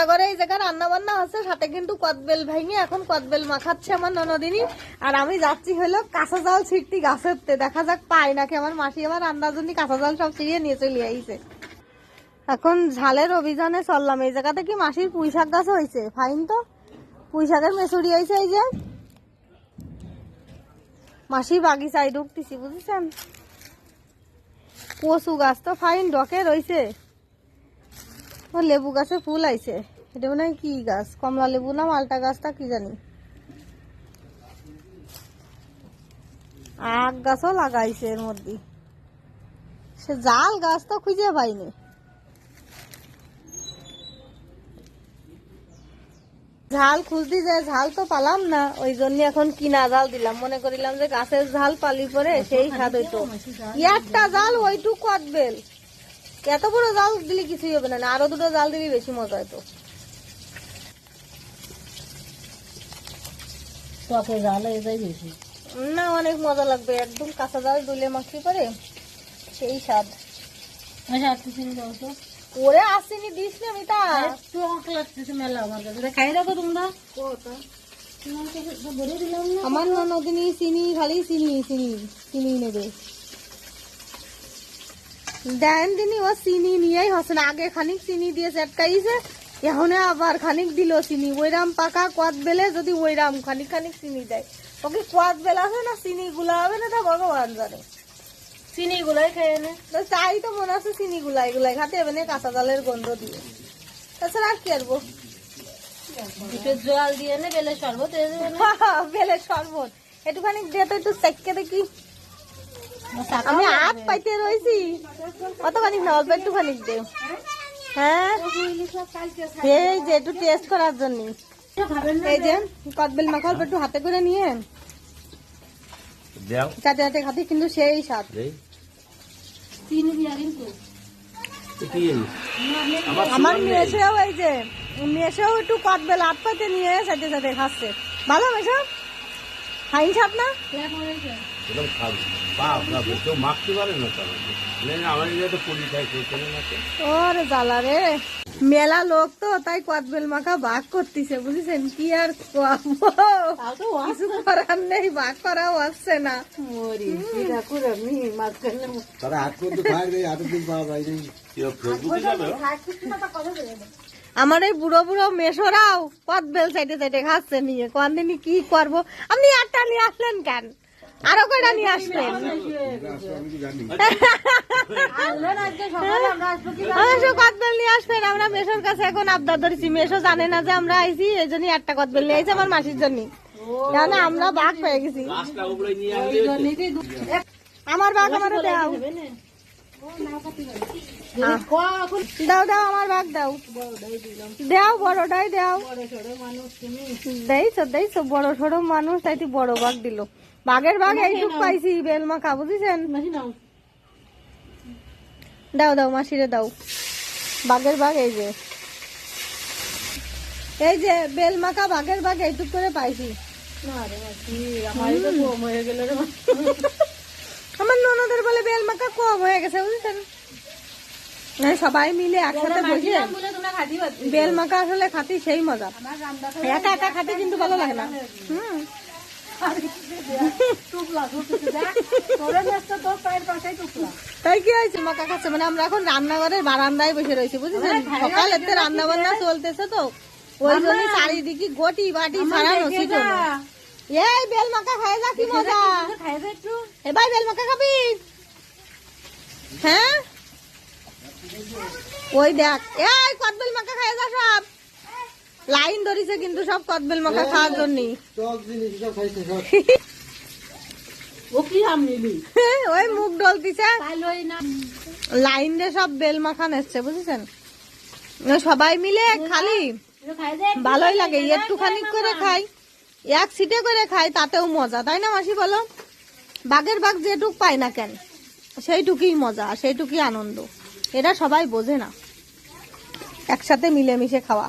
করে এই জায়গায় রান্না বান্না আছে, সাথে কিন্তু কদবেল ভাঙে এখন কদবেল মাখাচ্ছে আমার ননদিনী। আর আমি যাচ্ছি হলো কাঁচা জাল ছিটতে গাছের, দেখা যাক পাই নাকি। আমার মাসি আমার রান্নার জন্য কাঁচা জাল সব ছিঁড়িয়ে নিয়ে চলে আইছে। এখন ঝালের অভিযানে চললাম। এই জায়গাতে কি মাসির পুঁই শাক গাছ হয়েছে, ফাইন তো পুঁই শাকের মেচুরি হয়েছে। এই যে মাসি বাগিচায় ঢুকতেছি বুঝেছেন। কচু গাছ তো ফাইন ডকে রয়েছে। লেবু গাছে ফুল আইছে, এটা মনে হয় কি গাছ, কমলা লেবু না মালটা গাছটা কি জানি। আখ গাছও লাগাইছে এর মধ্যে। সে জাল গাছ তো খুঁজে পাইনি। ঝাল খুঁজতে যায়, ঝাল তো পালাম না, ওই জন্য এখন কিনা জাল দিলাম। মনে করিলাম যে গাছের ঝাল পালি পরে সেই স্বাদ হইতো। একটা জাল ওইটুক কদবেল, এত বড় জাল দিলে কিছুই হবে না, আরো দুটো জাল দিলে বেশি মজা হতো। বেশি না, অনেক মজা লাগবে একদম কাঁচা জাল দুলে মাখি করে সেই স্বাদ। ওরে আসেনি দিস না আমি তা লাগতেছে মেলা আমার কাছে, খাই রাখো তোমরা। আমার ননদিনী চিনি খালি চিনি চিনি চিনি নেবে দেন দিনই, ও চিনি নিয়েই হসে না। আগে খানিক চিনি দিয়ে চটকাইছে, এখন আবার খানিক দিল চিনি। ওইরাম পাকা কদ বেলে যদি ওইরাম খানিক খানিক চিনি দেয়, ওকে কদ বেলা আছে না চিনি গুলা হবে না, তা ভগবান জানে। চিনি গুলাই খেয়ে নে, চাই তো মনে আছে চিনি গুলাই গুলাই খাতে হবে না কাঁচা জালের গন্ধ দিয়ে। তাছাড়া আর কি করবো, জল দিয়ে নে বেলে শরবত, বেলে শরবত একটুখানি দিয়ে তো একটু চেকে দেখি। আমি হাত পাইতে রয়েছি, কতখানি না অল্প একটুখানি দে। হ্যাঁ এই যে একটু টেস্ট করার জন্য, এই যে কদবেল মাখা অল্প একটু হাতে করে নিয়ে চাটে চাটে খাতে কিন্তু সেই স্বাদ। আমার মেয়েছেও এই যে মেয়েছেও একটু কদবেল হাত পাইতে নিয়ে চাটে চাটে খাচ্ছে। ভালো মেশো ফাইন স্বাদ না? ওরে জ্বালা রে, মেলা লোক তো তাই কদবেল মাখা ভাগ করতেছে বুঝেছেন। কি আর কিছু করার নেই, ভাগ করাও আসছে না। আমার এই বুড়ো বুড়ো মেশোরাও কদবেল সাইডে সাইডে খাচ্ছে নিয়ে, কোনদিনই কি করবো। আপনি একটা নিয়ে আসলেন কেন, আরো কয়টা নিয়ে আসলেন? কদবেল নিয়ে আসবেন, আমরা মেশোর কাছে এখন আবদার ধরেছি। মেশো জানে না যে আমরা আইছি, এই জন্য একটা কদবেল নিয়ে আইছি আমার মাসির জন্য। জানে আমরা বাঘ পেয়ে গেছি। আমার বাঘ আমার দাও, দাও দাও আমার বাঘ দাও, দাও বড়টাই দাও। দেইছো দেইছো বড় ছোট মানুষ, তাই বড় বাঘ দিল। বাঘের বাঘ এইটুক পাইছি বেল মাখা বুঝেছেন। দাও দাও মাসিরে দাও, বাঘের বাঘ এই যে, এই যে বেল মাখা বাঘের বাঘ এইটুক করে পাইছি। আমার ননদের বলে বেল মাখা কম হয়ে গেছে বুঝছেন। সবাই মিলে একসাথে বসে বেল মাখা আসলে খাতি সেই মজা, একা একা খাতে কিন্তু ভালো লাগে না। তাই কি হয়েছে মাখা খাচ্ছে মানে আমরা এখন রান্নাঘরের বারান্দায় বসে রয়েছি বুঝেছেন। সকালে রান্না বান্না চলতেছে তো ওই জন্য চারিদিকে গটি বাটি ছাড়ানো ছিল। এই বেল মাখা খাই যা, কি মজা। এবার বেল মাখা খাবি? হ্যাঁ ওই দেখ, এই কদবেল মাখা খাই যা, সব লাইন ধরিছে কিন্তু সব কদবেল মাখা খাওয়ার জন্য। ওই মুখ ডলতিছে লাইন দিয়ে সব বেল মাখা নেচ্ছে বুঝেছেন। সবাই মিলে খালি ভালোই লাগে, একটুখানি করে খাই, এক সিটে করে খাই, তাতেও মজা তাই না মাসি বলো। বাঘের বাঘ যেটুক পায় না কেন সেইটুকুই মজা, সেইটুকুই আনন্দ। এটা সবাই বোঝে না একসাথে মিলেমিশে খাওয়া।